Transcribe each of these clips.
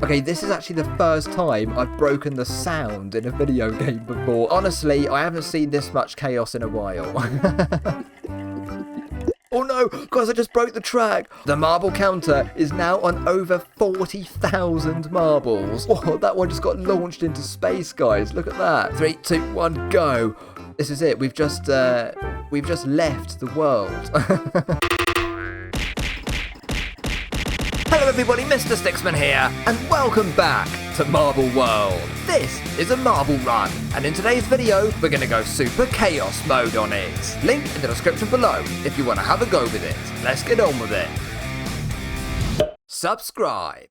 Okay, this is actually the first time I've broken the sound in a video game before. Honestly, I haven't seen this much chaos in a while. Oh no, guys, I just broke the track. The marble counter is now on over 40,000 marbles. Oh, that one just got launched into space, guys. Look at that. 3, 2, 1, go. This is it. We've just left the world. Hello everybody, Mr. Sticksman here, and welcome back to Marble World. This is a marble run, and in today's video, we're going to go Super Chaos mode on it. Link in the description below if you want to have a go with it. Let's get on with it. Subscribe.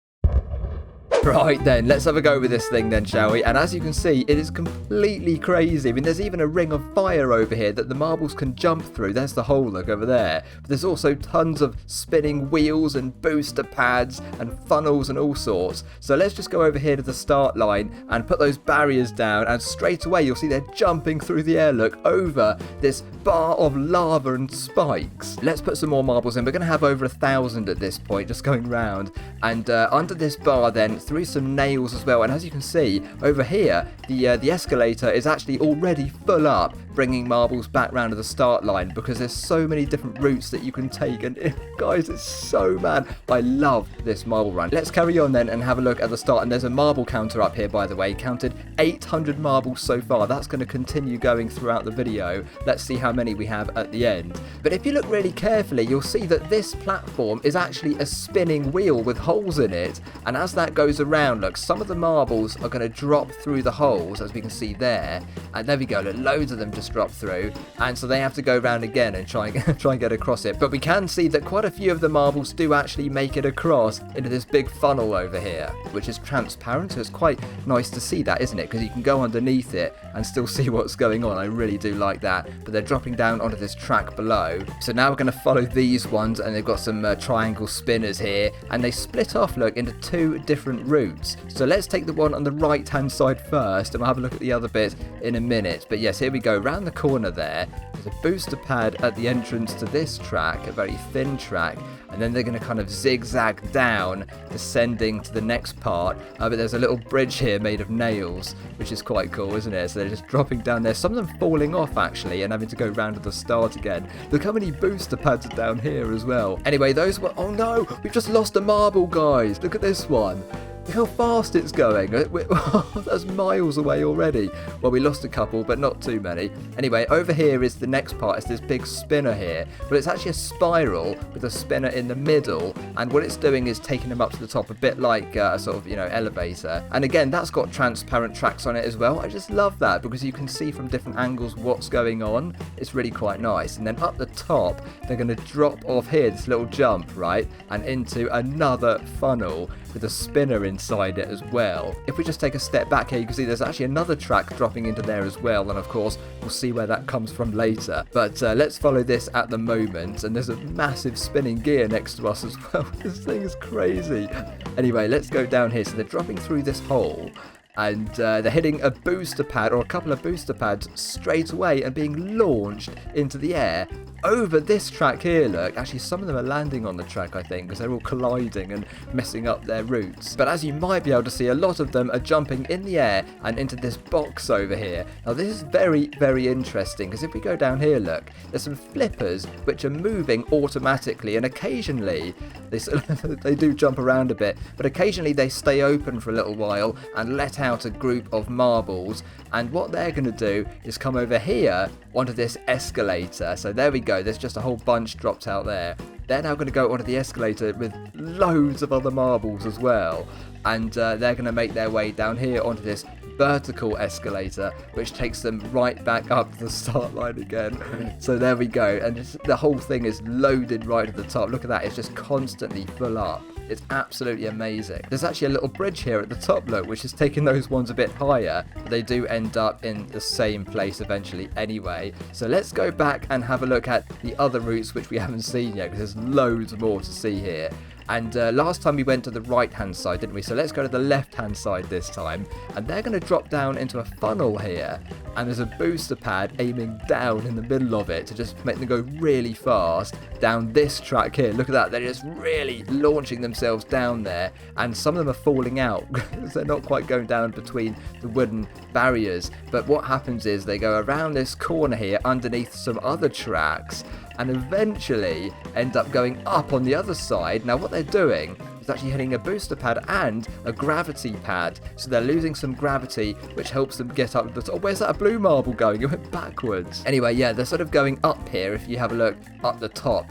Right then, let's have a go with this thing then, shall we? And as you can see, it is completely crazy. I mean, there's even a ring of fire over here that the marbles can jump through. There's the hole, look, over there. But there's also tons of spinning wheels and booster pads and funnels and all sorts. So let's just go over here to the start line and put those barriers down. And straight away, you'll see they're jumping through the air, look, over this bar of lava and spikes. Let's put some more marbles in. We're going to have over 1,000 at this point, just going round. And under this bar then, through some nails as well, and as you can see over here, the escalator is actually already full up, bringing marbles back round to the start line because there's so many different routes that you can take. And guys, it's so mad. I love this marble run. Let's carry on then and have a look at the start. And there's a marble counter up here, by the way, counted 800 marbles so far. That's going to continue going throughout the video. Let's see how many we have at the end. But if you look really carefully, you'll see that this platform is actually a spinning wheel with holes in it, and as that goes around, look, some of the marbles are going to drop through the holes, as we can see there, and there we go, look, loads of them just drop through, and so they have to go round again and try and get across it. But we can see that quite a few of the marbles do actually make it across into this big funnel over here, which is transparent, so it's quite nice to see that, isn't it? Because you can go underneath it and still see what's going on. I really do like that. But they're dropping down onto this track below. So now we're going to follow these ones, and they've got some triangle spinners here, and they split off, look, into 2 different routes. So let's take the one on the right hand side first, and we'll have a look at the other bit in a minute. But yes, here we go, round the corner there. There's a booster pad at the entrance to this track, a very thin track, and then they're going to kind of zigzag down, descending to the next part. But there's a little bridge here made of nails, which is quite cool, isn't it? So they're just dropping down there, some of them falling off actually, and having to go round to the start again. Look how many booster pads are down here as well. Anyway, those were, oh no, we've just lost a marble, guys. Look at this one. Look how fast it's going. That's miles away already. Well, we lost a couple, but not too many. Anyway, over here is the next part. It's this big spinner here. But it's actually a spiral with a spinner in the middle. And what it's doing is taking them up to the top, a bit like a sort of, elevator. And again, that's got transparent tracks on it as well. I just love that because you can see from different angles what's going on. It's really quite nice. And then up the top, they're going to drop off here, this little jump, right? And into another funnel with a spinner inside it as well. If we just take a step back here, you can see there's actually another track dropping into there as well, and of course we'll see where that comes from later. But let's follow this at the moment, and there's a massive spinning gear next to us as well. This thing is crazy. Anyway, let's go down here. So they're dropping through this hole, and they're hitting a booster pad or a couple of booster pads straight away and being launched into the air over this track here. Look, actually some of them are landing on the track, I think, because they're all colliding and messing up their routes. But as you might be able to see, a lot of them are jumping in the air and into this box over here. Now this is very, very interesting, because if we go down here, look, there's some flippers which are moving automatically, and occasionally they do jump around a bit, but occasionally they stay open for a little while and let out a group of marbles. And what they're going to do is come over here onto this escalator. So there we go, there's just a whole bunch dropped out there. They're now going to go onto the escalator with loads of other marbles as well, and they're going to make their way down here onto this vertical escalator, which takes them right back up to the start line again. So there we go, and the whole thing is loaded right at the top. Look at that, it's just constantly full up. It's absolutely amazing. There's actually a little bridge here at the top, look, which is taking those ones a bit higher. But they do end up in the same place eventually anyway. So let's go back and have a look at the other routes which we haven't seen yet, because there's loads more to see here. And last time we went to the right-hand side, didn't we? So let's go to the left-hand side this time. And they're going to drop down into a funnel here. And there's a booster pad aiming down in the middle of it to just make them go really fast down this track here. Look at that. They're just really launching themselves down there. And some of them are falling out because they're not quite going down between the wooden barriers. But what happens is they go around this corner here underneath some other tracks and eventually end up going up on the other side. Now what they're doing is actually hitting a booster pad and a gravity pad, so they're losing some gravity, which helps them get up the top. Oh, where's that blue marble going? It went backwards. Anyway, yeah, they're sort of going up here if you have a look up the top.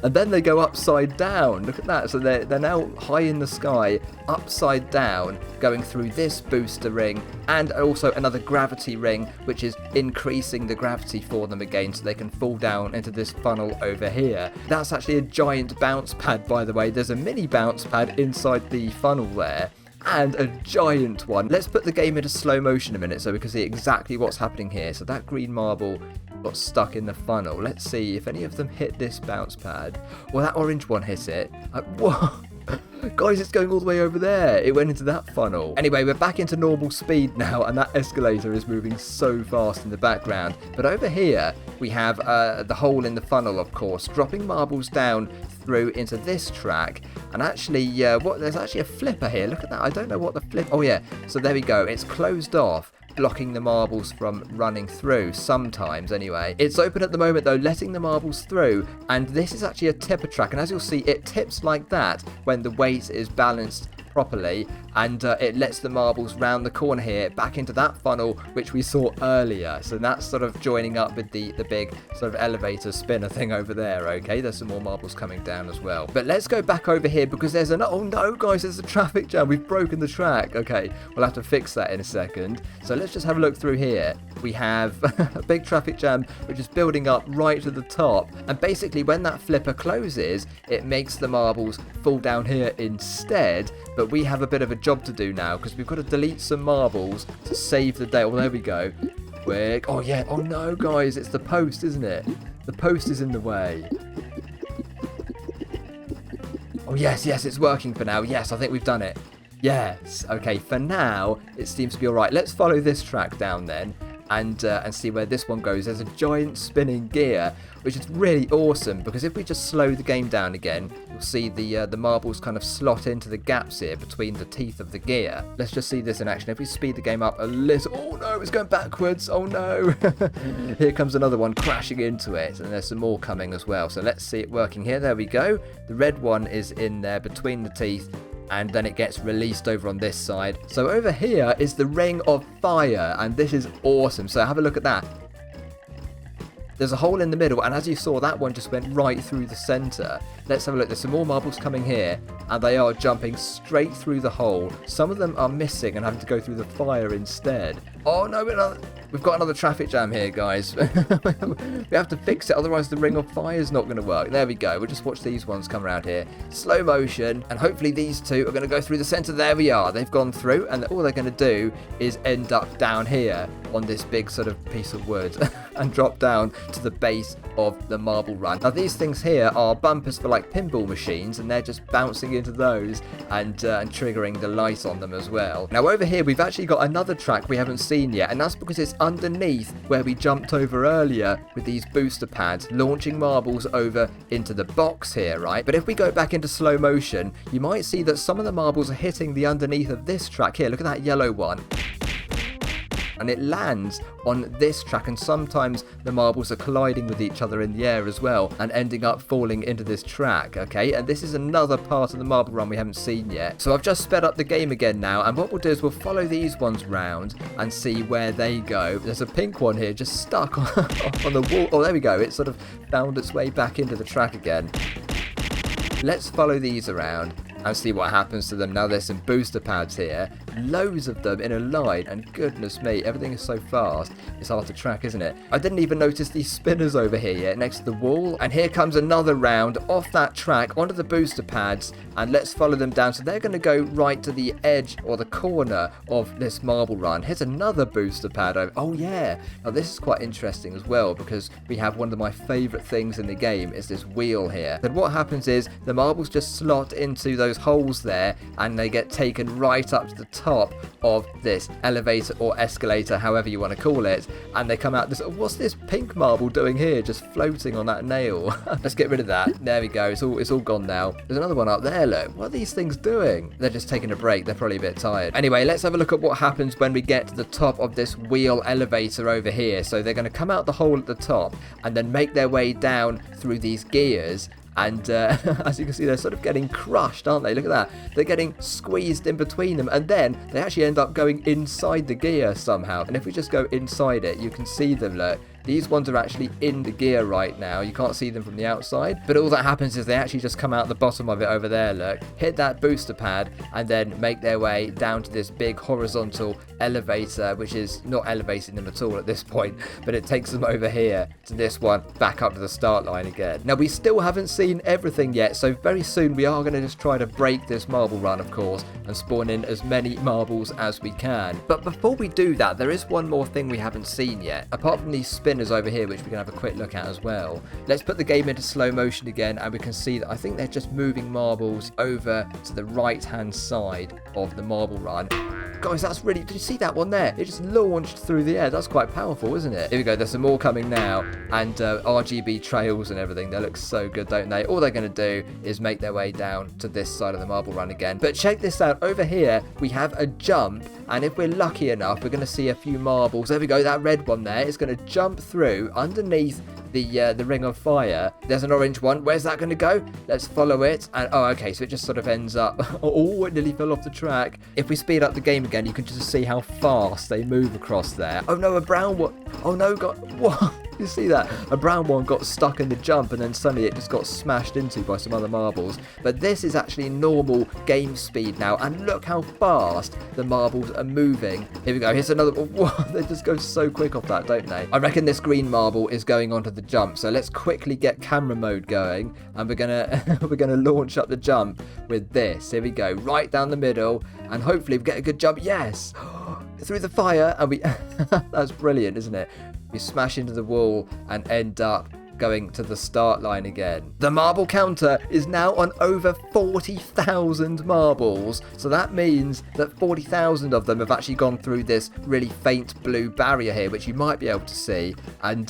And then they go upside down. Look at that. So they're now high in the sky, upside down, going through this booster ring and also another gravity ring, which is increasing the gravity for them again so they can fall down into this funnel over here. That's actually a giant bounce pad, by the way. There's a mini bounce pad inside the funnel there. And a giant one. Let's put the game into slow motion a minute so we can see exactly what's happening here. So that green marble got stuck in the funnel. Let's see if any of them hit this bounce pad. Well, that orange one hit it. Whoa! Guys, it's going all the way over there. It went into that funnel. Anyway, we're back into normal speed now, and that escalator is moving so fast in the background. But over here, we have the hole in the funnel, of course, dropping marbles down through into this track. And actually, there's actually a flipper here. Look at that. I don't know what the flip... Oh, yeah. So there we go. It's closed off, blocking the marbles from running through sometimes anyway. It's open at the moment though, letting the marbles through, and this is actually a tipper track, and as you'll see, it tips like that when the weight is balanced properly, and it lets the marbles round the corner here back into that funnel which we saw earlier. So that's sort of joining up with the big sort of elevator spinner thing over there. Okay, there's some more marbles coming down as well. But let's go back over here because there's oh no guys, there's a traffic jam. We've broken the track. Okay, we'll have to fix that in a second. So let's just have a look through here. We have a big traffic jam which is building up right to the top, and basically when that flipper closes, it makes the marbles fall down here instead. But we have a bit of a job to do now because we've got to delete some marbles to save the day. Oh, there we go. Quick. Oh, yeah. Oh, no, guys. It's the post, isn't it? The post is in the way. Oh, yes, it's working for now. Yes, I think we've done it. Yes. Okay, for now, it seems to be all right. Let's follow this track down then and see where this one goes. There's a giant spinning gear, which is really awesome because if we just slow the game down again, you'll see the marbles kind of slot into the gaps here between the teeth of the gear. Let's just see this in action. If we speed the game up a little... Oh no, it's going backwards. Oh no. Here comes another one crashing into it, and there's some more coming as well. So let's see it working here. There we go. The red one is in there between the teeth, and then it gets released over on this side. So over here is the Ring of Fire, and this is awesome. So have a look at that. There's a hole in the middle, and as you saw, that one just went right through the center. Let's have a look. There's some more marbles coming here, and they are jumping straight through the hole. Some of them are missing and having to go through the fire instead. Oh no, we've got another traffic jam here, guys. We have to fix it, otherwise the Ring of Fire is not going to work. There we go. We'll just watch these ones come around here. Slow motion, and hopefully these two are going to go through the center. There we are. They've gone through, and all they're going to do is end up down here on this big sort of piece of wood and drop down to the base of the marble run. Now these things here are bumpers for like pinball machines, and they're just bouncing into those and triggering the light on them as well. Now over here we've actually got another track we haven't seen yet, and that's because it's underneath where we jumped over earlier with these booster pads, launching marbles over into the box here, right? But if we go back into slow motion, you might see that some of the marbles are hitting the underneath of this track here. Look at that yellow one. And it lands on this track, and sometimes the marbles are colliding with each other in the air as well and ending up falling into this track. Okay, and this is another part of the marble run we haven't seen yet. So I've just sped up the game again now, and what we'll do is we'll follow these ones round and see where they go. There's a pink one here just stuck on the wall. Oh, there we go. It sort of found its way back into the track again. Let's follow these around and see what happens to them. Now there's some booster pads here, loads of them in a line, and goodness me, everything is so fast, it's hard to track, isn't it? I didn't even notice these spinners over here yet, next to the wall, and here comes another round off that track onto the booster pads, and let's follow them down. So they're going to go right to the edge or the corner of this marble run. Here's another booster pad over. Oh yeah, now this is quite interesting as well, because we have one of my favourite things in the game is this wheel here. Then what happens is the marbles just slot into those holes there, and they get taken right up to the top of this elevator or escalator, however you want to call it, and they come out this. What's this pink marble doing here, just floating on that nail? Let's get rid of that. There we go, it's all gone now. There's another one up there, look. What are these things doing? They're just taking a break. They're probably a bit tired. Anyway, let's have a look at what happens when we get to the top of this wheel elevator over here. So they're going to come out the hole at the top and then make their way down through these gears. And as you can see, they're sort of getting crushed, aren't they? Look at that. They're getting squeezed in between them. And then they actually end up going inside the gear somehow. And if we just go inside it, you can see them, look. These ones are actually in the gear right now. You can't see them from the outside. But all that happens is they actually just come out the bottom of it over there, look. Hit that booster pad and then make their way down to this big horizontal elevator, which is not elevating them at all at this point. But it takes them over here to this one, back up to the start line again. Now, we still haven't seen everything yet. So very soon we are going to just try to break this marble run, of course, and spawn in as many marbles as we can. But before we do that, there is one more thing we haven't seen yet. Apart from these spinners over here, which we can have a quick look at as well. Let's put the game into slow motion again, and we can see that I think they're just moving marbles over to the right hand side of the marble run. Guys, that's really, did you see that one there? It just launched through the air. That's quite powerful, isn't it? Here we go, there's some more coming now, and RGB trails and everything. They look so good, don't they? All they're going to do is make their way down to this side of the marble run again. But check this out, over here we have a jump, and if we're lucky enough, we're going to see a few marbles. There we go, that red one there is going to jump through underneath the ring of fire. There's an orange one. Where's that going to go? Let's follow it. And oh, okay, so it just sort of ends up. Oh, it nearly fell off the track. If we speed up the game again, you can just see how fast they move across there. Oh no, a brown one. Oh no, what? You see that? A brown one got stuck in the jump, and then suddenly it just got smashed into by some other marbles. But this is actually normal game speed now, and look how fast the marbles are moving. Here we go. Here's another. Whoa, they just go so quick off that, don't they? I reckon this green marble is going onto the jump. So let's quickly get camera mode going, and we're gonna launch up the jump with this. Here we go, right down the middle, and hopefully we get a good jump. Yes, through the fire, and we. That's brilliant, isn't it? We smash into the wall and end up going to the start line again. The marble counter is now on over 40,000 marbles. So that means that 40,000 of them have actually gone through this really faint blue barrier here, which you might be able to see. And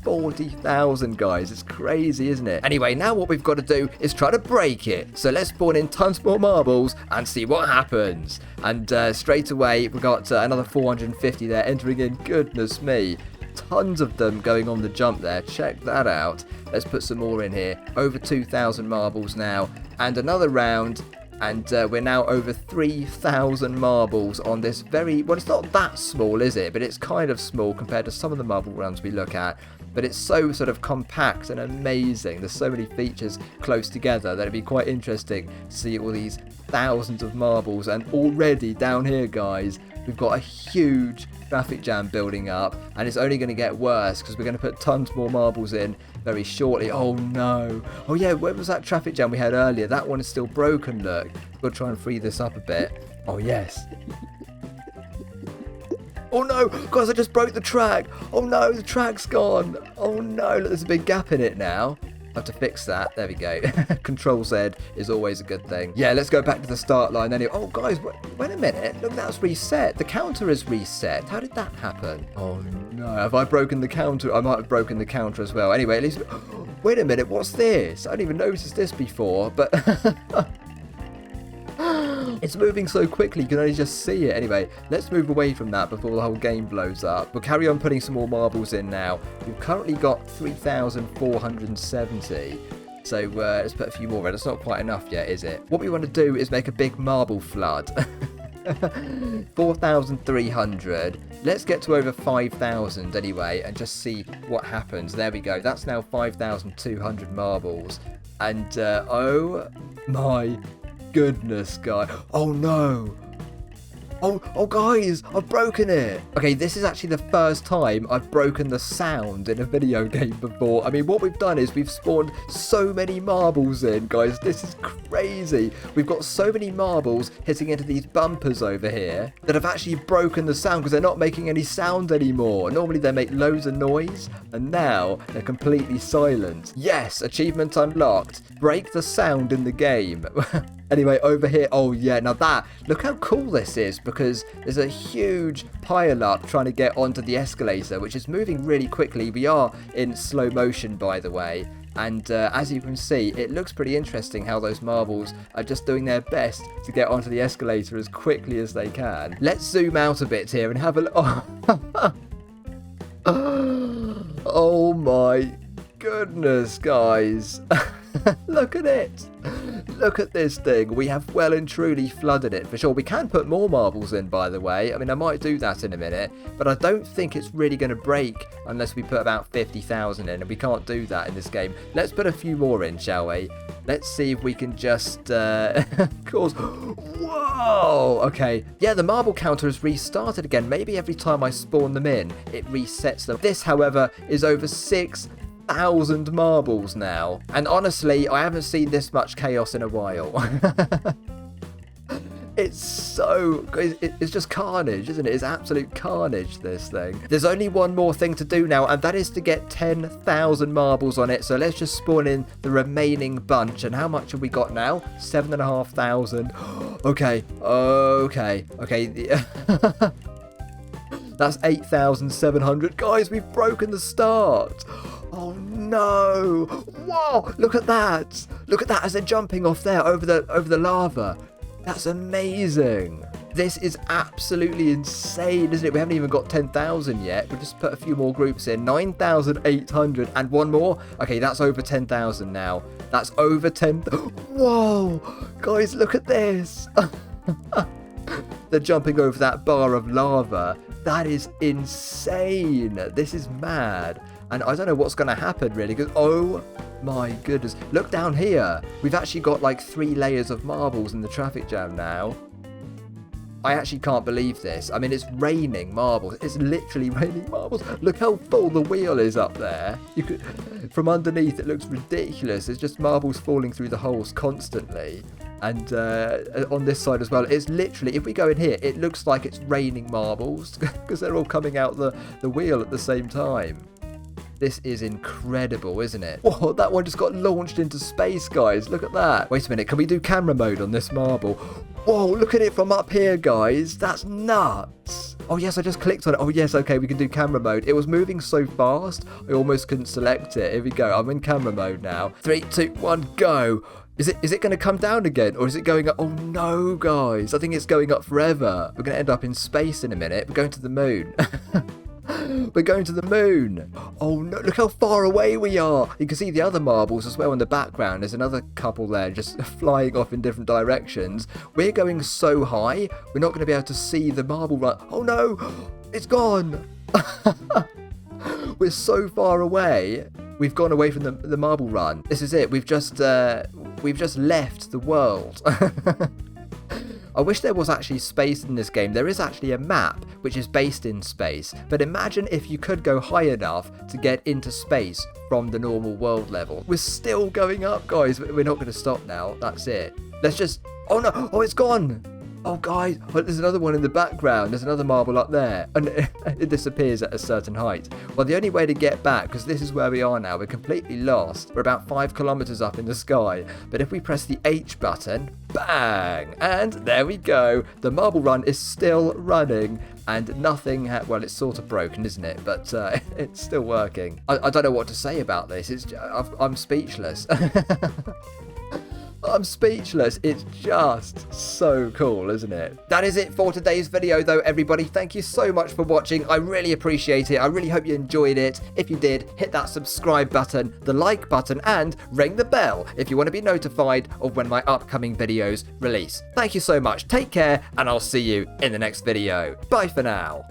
40,000, guys. It's crazy, isn't it? Anyway, now what we've got to do is try to break it. So let's spawn in tons more marbles and see what happens. And straight away, we've got another 450 there entering in. Goodness me. Tons of them going on the jump there. Check that out. Let's put some more in here. Over 2,000 marbles now, and another round, and we're now over 3,000 marbles on this very, well, it's not that small, is it? But it's kind of small compared to some of the marble runs we look at. But it's so sort of compact and amazing. There's so many features close together that it'd be quite interesting to see all these thousands of marbles. And already down here, guys, we've got a huge traffic jam building up, and it's only going to get worse because we're going to put tons more marbles in very shortly. Oh no. Oh yeah, where was that traffic jam we had earlier? That one is still broken, look. We'll try and free this up a bit. Oh yes. Oh no, guys, I just broke the track. Oh no, the track's gone. Oh no, look, there's a big gap in it now. I have to fix that. There we go. Control Z is always a good thing. Yeah, let's go back to the start line anyway. Oh, guys, wait a minute. Look, that's reset. The counter is reset. How did that happen? Oh, no. Have I broken the counter? I might have broken the counter as well. Anyway, at least... Wait a minute. What's this? I didn't even notice this before, but... It's moving so quickly, you can only just see it. Anyway, let's move away from that before the whole game blows up. We'll carry on putting some more marbles in now. We've currently got 3,470. So let's put a few more in. It's not quite enough yet, is it? What we want to do is make a big marble flood. 4,300. Let's get to over 5,000 anyway and just see what happens. There we go. That's now 5,200 marbles. And oh my goodness, guy. Oh, no. Oh, guys, I've broken it. Okay, this is actually the first time I've broken the sound in a video game before. I mean, what we've done is we've spawned so many marbles in, guys. This is crazy. We've got so many marbles hitting into these bumpers over here that have actually broken the sound because they're not making any sound anymore. Normally they make loads of noise, and now they're completely silent. Yes, achievement unlocked. Break the sound in the game. Anyway, over here, oh yeah, now that, look how cool this is, because there's a huge pile-up trying to get onto the escalator, which is moving really quickly. We are in slow motion, by the way, and as you can see, it looks pretty interesting how those marbles are just doing their best to get onto the escalator as quickly as they can. Let's zoom out a bit here and have a look. Oh my goodness, guys. Look at it. Look at this thing. We have well and truly flooded it for sure. We can put more marbles in, by the way. I mean, I might do that in a minute, but I don't think it's really going to break unless we put about 50,000 in, and we can't do that in this game. Let's put a few more in, shall we? Let's see if we can just cause... Whoa! Okay. Yeah, the marble counter has restarted again. Maybe every time I spawn them in, it resets them. This, however, is over 6,000 marbles now, and honestly I haven't seen this much chaos in a while. It's just carnage, isn't it? It's absolute carnage, this thing. There's only one more thing to do now, and that is to get 10,000 marbles on it. So let's just spawn in the remaining bunch. And how much have we got now? 7,500. Okay. That's 8,700. Guys, we've broken the start. Oh no! Whoa! Look at that! Look at that as they're jumping off there over the lava. That's amazing. This is absolutely insane, isn't it? We haven't even got 10,000 yet. We'll just put a few more groups in. 9,800 and one more. Okay, that's over 10,000 now. That's over 10. Whoa! Guys, look at this. They're jumping over that bar of lava. That is insane. This is mad. And I don't know what's going to happen, really, because, oh my goodness. Look down here. We've actually got like 3 layers of marbles in the traffic jam now. I actually can't believe this. I mean, it's raining marbles. It's literally raining marbles. Look how full the wheel is up there. You could, from underneath, it looks ridiculous. It's just marbles falling through the holes constantly. And on this side as well, it's literally, if we go in here, it looks like it's raining marbles because they're all coming out the wheel at the same time. This is incredible, isn't it? Whoa, that one just got launched into space, guys. Look at that. Wait a minute, can we do camera mode on this marble? Whoa, look at it from up here, guys. That's nuts. Oh, yes, I just clicked on it. Oh, yes, okay, we can do camera mode. It was moving so fast, I almost couldn't select it. Here we go. I'm in camera mode now. 3, 2, 1, go. Is it going to come down again, or is it going up? Oh, no, guys. I think it's going up forever. We're going to end up in space in a minute. We're going to the moon. We're going to the moon. Oh no, look how far away we are. You can see the other marbles as well in the background. There's another couple there just flying off in different directions. We're going so high, we're not going to be able to see the marble run. Oh no, it's gone. We're so far away. We've gone away from the marble run. This is it. We've just left the world. I wish there was actually space in this game. There is actually a map which is based in space, but imagine if you could go high enough to get into space from the normal world level. We're still going up, guys. We're not going to stop now. That's it. Let's just... Oh no! Oh, it's gone! Oh, guys, there's another one in the background. There's another marble up there. And it disappears at a certain height. Well, the only way to get back, because this is where we are now, we're completely lost. We're about 5 kilometers up in the sky. But if we press the H button, bang! And there we go. The marble run is still running. And nothing... well, it's sort of broken, isn't it? But it's still working. I don't know what to say about this. I'm speechless. I'm speechless. It's just so cool, isn't it? That is it for today's video, though, everybody. Thank you so much for watching. I really appreciate it. I really hope you enjoyed it. If you did, hit that subscribe button, the like button, and ring the bell if you want to be notified of when my upcoming videos release. Thank you so much. Take care, and I'll see you in the next video. Bye for now.